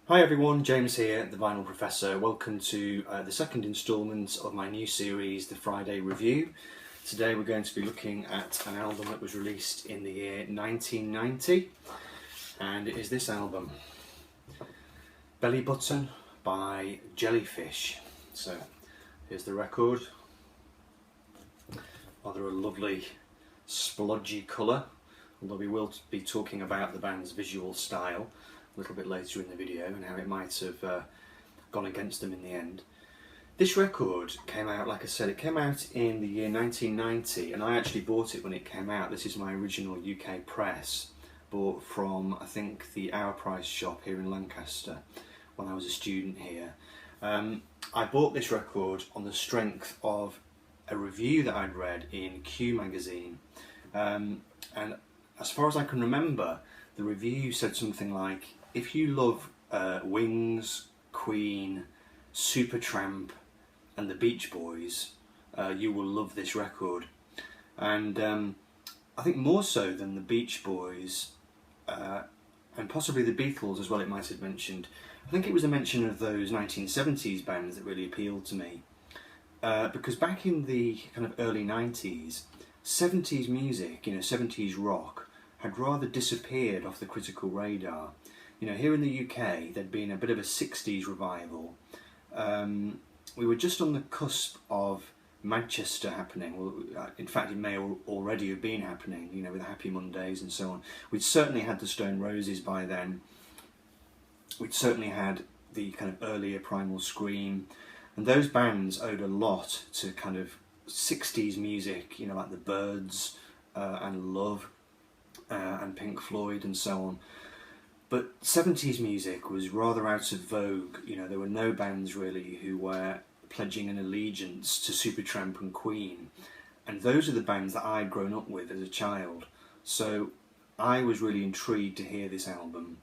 Hi everyone, James here, the Vinyl Professor. Welcome to the second instalment of my new series, The Friday Review. Today we're going to be looking at an album that was released in the year 1990, and it is this album, Bellybutton by Jellyfish. So here's the record. Rather a lovely splodgy colour, although we will be talking about the band's visual style a little bit later in the video and how it might have gone against them in the end. This record came out, like I said, it came out in the year 1990, and I actually bought it when it came out. This is my original UK press, bought from, I think, the Our Price shop here in Lancaster when I was a student here. I bought this record on the strength of a review that I'd read in Q magazine, and as far as I can remember, the review said something like, if you love Wings, Queen, Supertramp and the Beach Boys, you will love this record. And I think more so than the Beach Boys, and possibly the Beatles as well, it might have mentioned, I think it was a mention of those 1970s bands that really appealed to me. Because back in the kind of early 90s, 70s music, 70s rock, had rather disappeared off the critical radar. Here in the UK, there'd been a bit of a 60s revival. We were just on the cusp of Manchester happening. Well, in fact, it may already have been happening, with the Happy Mondays and so on. We'd certainly had the Stone Roses by then. We'd certainly had the kind of earlier Primal Scream. And those bands owed a lot to kind of 60s music, like the Byrds and Love and Pink Floyd and so on. But 70s music was rather out of vogue. There were no bands really who were pledging an allegiance to Supertramp and Queen. And those are the bands that I'd grown up with as a child. So I was really intrigued to hear this album.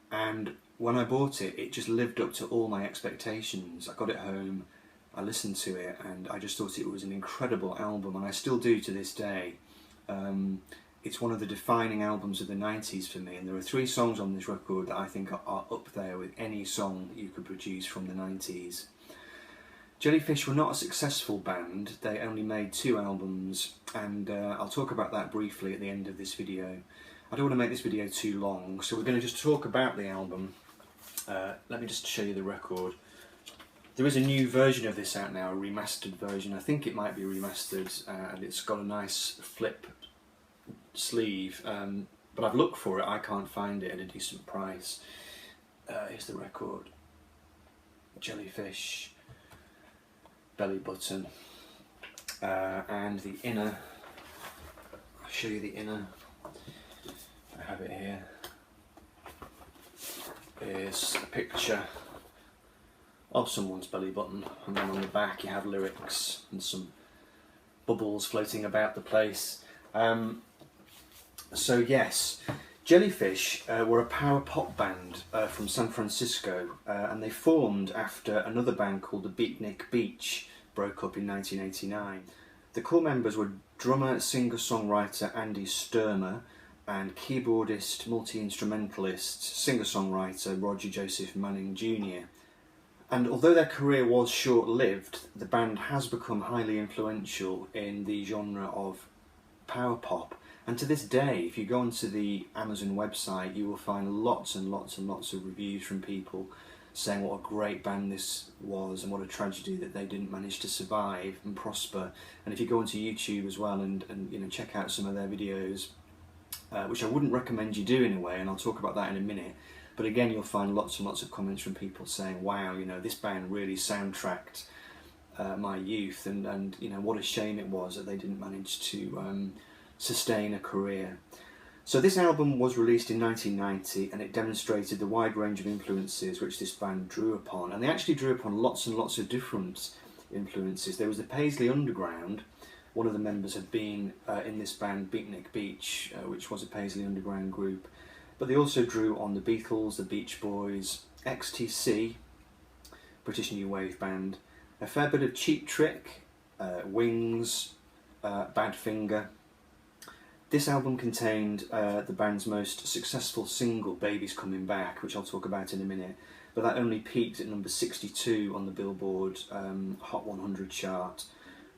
And when I bought it, it just lived up to all my expectations. I got it home, I listened to it, and I just thought it was an incredible album, and I still do to this day. It's one of the defining albums of the 90s for me, and there are 3 songs on this record that I think are up there with any song that you could produce from the 90s. Jellyfish were not a successful band. They only made 2 albums, and I'll talk about that briefly at the end of this video. I don't want to make this video too long, so we're going to just talk about the album. Let me just show you the record. There is a new version of this out now, a remastered version. I think it might be remastered, and it's got a nice flip sleeve, but I've looked for it, I can't find it at a decent price. Here's the record. Jellyfish, Bellybutton, and the inner. I'll show you the inner. I have it here. Here's a picture of someone's belly button, and then on the back you have lyrics and some bubbles floating about the place. So yes, Jellyfish were a power pop band from San Francisco, and they formed after another band called the Beatnik Beach broke up in 1989. The core members were drummer, singer-songwriter Andy Sturmer and keyboardist, multi-instrumentalist, singer-songwriter Roger Joseph Manning Jr. And although their career was short-lived, the band has become highly influential in the genre of power pop. And to this day, if you go onto the Amazon website, you will find lots and lots and lots of reviews from people saying what a great band this was and what a tragedy that they didn't manage to survive and prosper. And if you go onto YouTube as well and check out some of their videos, which I wouldn't recommend you do in a way, and I'll talk about that in a minute. But again, you'll find lots and lots of comments from people saying, wow, this band really soundtracked my youth, and what a shame it was that they didn't manage to sustain a career. So this album was released in 1990, and it demonstrated the wide range of influences which this band drew upon. And they actually drew upon lots and lots of different influences. There was the Paisley Underground. One of the members had been in this band, Beatnik Beach, which was a Paisley Underground group. But they also drew on the Beatles, the Beach Boys, XTC, British New Wave band, a fair bit of Cheap Trick, Wings, Badfinger, This album contained the band's most successful single, Baby's Coming Back, which I'll talk about in a minute, but that only peaked at number 62 on the Billboard Hot 100 chart.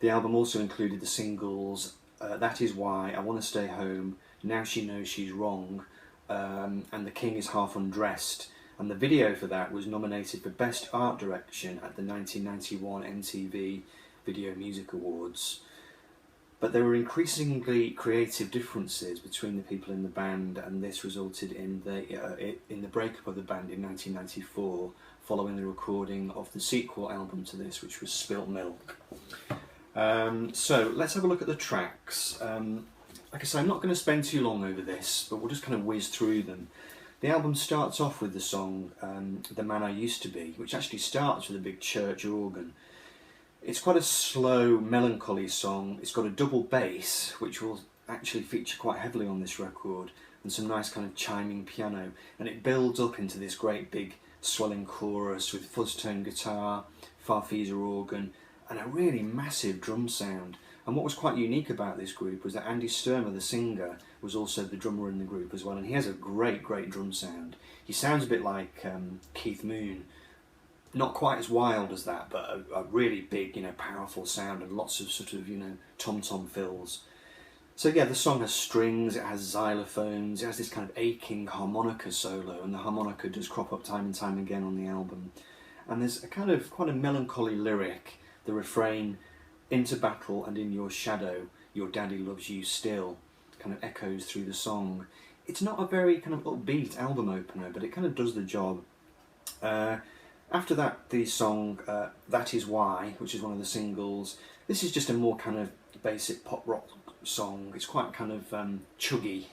The album also included the singles That Is Why, I Want to Stay Home, Now She Knows She's Wrong, and The King Is Half Undressed. And the video for that was nominated for Best Art Direction at the 1991 MTV Video Music Awards. But there were increasingly creative differences between the people in the band, and this resulted in the breakup of the band in 1994, following the recording of the sequel album to this, which was Spilt Milk. So let's have a look at the tracks. Like I say, I'm not going to spend too long over this, but we'll just kind of whiz through them. The album starts off with the song The Man I Used to Be, which actually starts with a big church organ. It's quite a slow, melancholy song. It's got a double bass, which will actually feature quite heavily on this record, and some nice kind of chiming piano. And it builds up into this great big swelling chorus with fuzz-tone guitar, Farfisa organ, and a really massive drum sound. And what was quite unique about this group was that Andy Sturmer, the singer, was also the drummer in the group as well, and he has a great great drum sound. He sounds a bit like Keith Moon. Not quite as wild as that, but a really big, powerful sound, and lots of sort of, tom-tom fills. So yeah, the song has strings, it has xylophones, it has this kind of aching harmonica solo, and the harmonica does crop up time and time again on the album. And there's a kind of quite a melancholy lyric, the refrain, "Into battle and in your shadow, your daddy loves you still," kind of echoes through the song. It's not a very kind of upbeat album opener, but it kind of does the job. After that, the song That Is Why, which is one of the singles. This is just a more kind of basic pop rock song. It's quite kind of chuggy,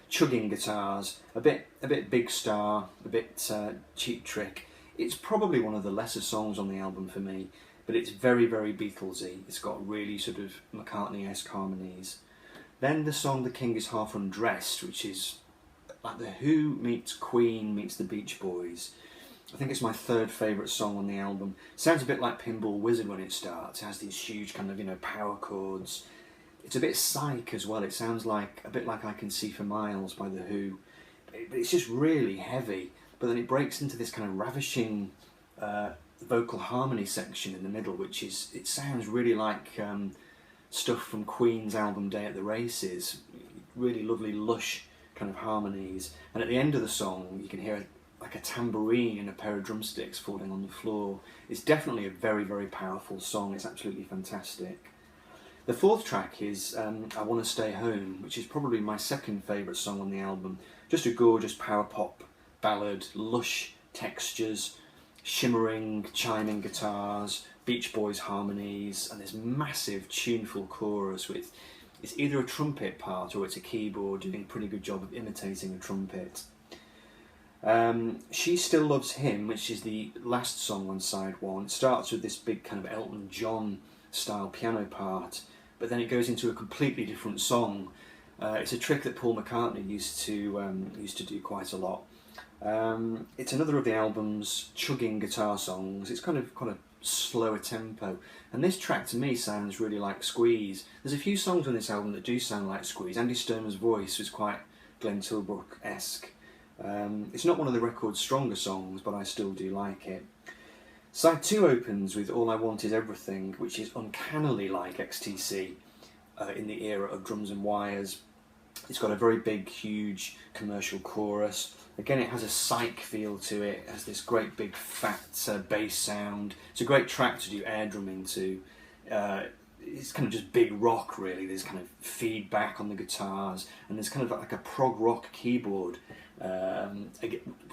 chugging guitars, a bit Big Star, a bit Cheap Trick. It's probably one of the lesser songs on the album for me, but it's very Beatlesy. It's got really sort of McCartney-esque harmonies. Then the song The King Is Half Undressed, which is like the Who meets Queen meets the Beach Boys. I think it's my third favourite song on the album. Sounds a bit like Pinball Wizard when it starts. It has these huge kind of, power chords. It's a bit psych as well. It sounds like a bit like I Can See for Miles by The Who. It's just really heavy, but then it breaks into this kind of ravishing vocal harmony section in the middle, which is, it sounds really like stuff from Queen's album Day at the Races. Really lovely, lush kind of harmonies. And at the end of the song, you can hear like a tambourine and a pair of drumsticks falling on the floor. It's definitely a very powerful song. It's absolutely fantastic. The fourth track is I Want to Stay Home, which is probably my second favourite song on the album. Just a gorgeous power pop ballad, lush textures, shimmering, chiming guitars, Beach Boys harmonies, and this massive tuneful chorus with, it's either a trumpet part or it's a keyboard doing a pretty good job of imitating a trumpet. She Still Loves Him, which is the last song on side one. It starts with this big kind of Elton John style piano part, but then it goes into a completely different song. It's a trick that Paul McCartney used to do quite a lot. It's another of the album's chugging guitar songs. It's kind of slower tempo, and this track to me sounds really like Squeeze. There's a few songs on this album that do sound like Squeeze. Andy Sturmer's voice was quite Glenn Tilbrook-esque. It's not one of the record's stronger songs, but I still do like it. Side 2 opens with All I Want Is Everything, which is uncannily like XTC in the era of drums and wires. It's got a very big, huge commercial chorus. Again, it has a psych feel to it. It has this great big fat bass sound. It's a great track to do air drumming to. It's kind of just big rock, really. There's kind of feedback on the guitars, and there's kind of like a prog rock keyboard,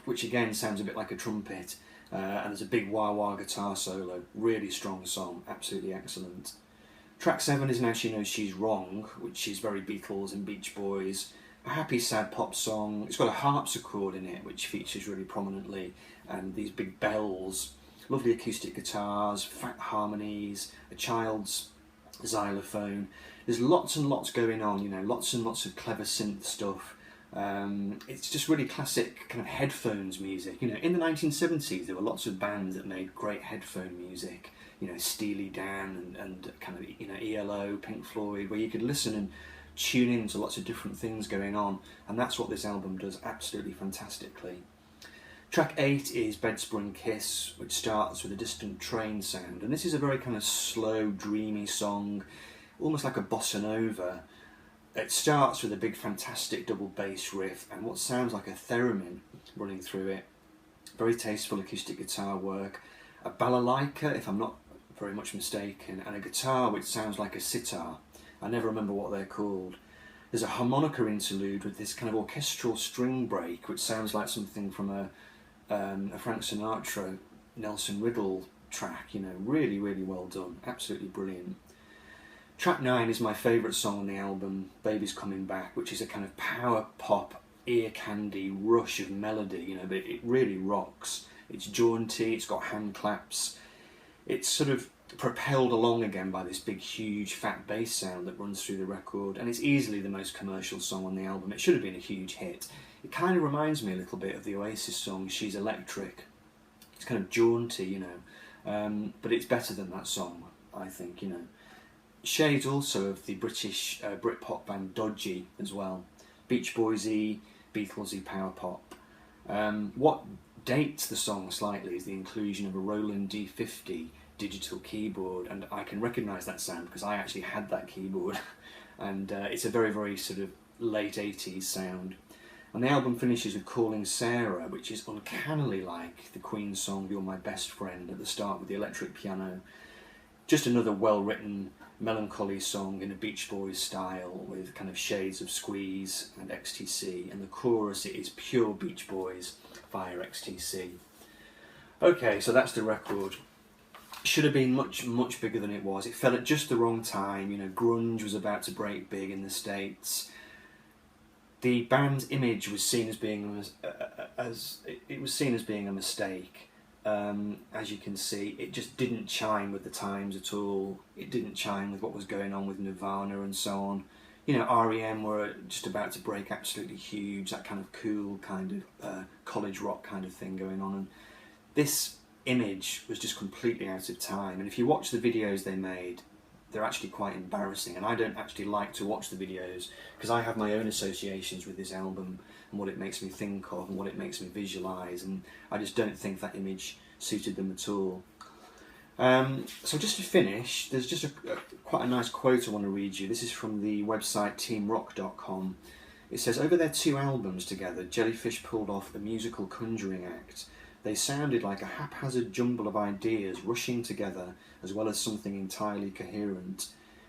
which again sounds a bit like a trumpet. And there's a big wah-wah guitar solo. Really strong song, absolutely excellent. Track 7 is Now She Knows She's Wrong, which is very Beatles and Beach Boys. A happy, sad pop song. It's got a harpsichord in it, which features really prominently, and these big bells, lovely acoustic guitars, fat harmonies, a child's xylophone. There's lots and lots going on, lots and lots of clever synth stuff. It's just really classic kind of headphones music. In the 1970s there were lots of bands that made great headphone music, Steely Dan and kind of ELO, Pink Floyd, where you could listen and tune in to lots of different things going on, and that's what this album does absolutely fantastically. Track 8 is Bedspring Kiss, which starts with a distant train sound, and this is a very kind of slow, dreamy song, almost like a bossa nova. It starts with a big fantastic double bass riff and what sounds like a theremin running through it. Very tasteful acoustic guitar work, a balalaika if I'm not very much mistaken, and a guitar which sounds like a sitar. I never remember what they're called. There's a harmonica interlude with this kind of orchestral string break which sounds like something from a Frank Sinatra, Nelson Riddle track, you know, really, really well done, absolutely brilliant. Track 9 is my favourite song on the album, Baby's Coming Back, which is a kind of power pop, ear candy rush of melody, you know, but it really rocks. It's jaunty, it's got hand claps, it's sort of propelled along again by this big, huge, fat bass sound that runs through the record, and it's easily the most commercial song on the album. It should have been a huge hit. It kind of reminds me a little bit of the Oasis song She's Electric. It's kind of jaunty, you know, but it's better than that song, I think, you know. Shades also of the British Britpop band Dodgy as well. Beach Boysy, Beatlesy power pop. What dates the song slightly is the inclusion of a Roland D50 digital keyboard, and I can recognise that sound because I actually had that keyboard, and it's a very, very sort of late 80s sound. And the album finishes with Calling Sarah, which is uncannily like the Queen song You're My Best Friend at the start with the electric piano. Just another well-written, melancholy song in a Beach Boys style with kind of shades of Squeeze and XTC, and the chorus it is pure Beach Boys via XTC. Okay, so that's the record. Should have been much, much bigger than it was. It fell at just the wrong time, you know, grunge was about to break big in the States. The band's image was seen as being a mistake. As you can see, it just didn't chime with the times at all. It didn't chime with what was going on with Nirvana and so on. You know, R.E.M. were just about to break absolutely huge, that kind of cool kind of college rock kind of thing going on. And this image was just completely out of time. And if you watch the videos they made, they're actually quite embarrassing. And I don't actually like to watch the videos because I have my own associations with this album and what it makes me think of and what it makes me visualise, and I just don't think that image suited them at all. So just to finish, there's just quite a nice quote I want to read you. This is from the website teamrock.com. It says, over their 2 albums together, Jellyfish pulled off a musical conjuring act. They sounded like a haphazard jumble of ideas rushing together as well as something entirely coherent.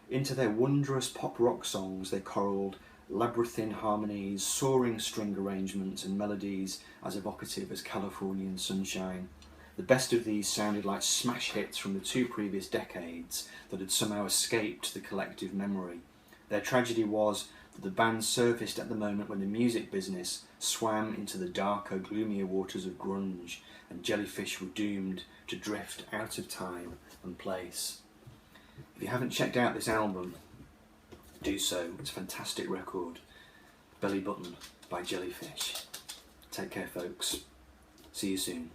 Into their wondrous pop rock songs they choralled labyrinthine harmonies, soaring string arrangements and melodies as evocative as Californian sunshine. The best of these sounded like smash hits from the 2 previous decades that had somehow escaped the collective memory. Their tragedy was that the band surfaced at the moment when the music business swam into the darker, gloomier waters of grunge, and Jellyfish were doomed to drift out of time and place. If you haven't checked out this album, do so. It's a fantastic record. Bellybutton by Jellyfish. Take care, folks. See you soon.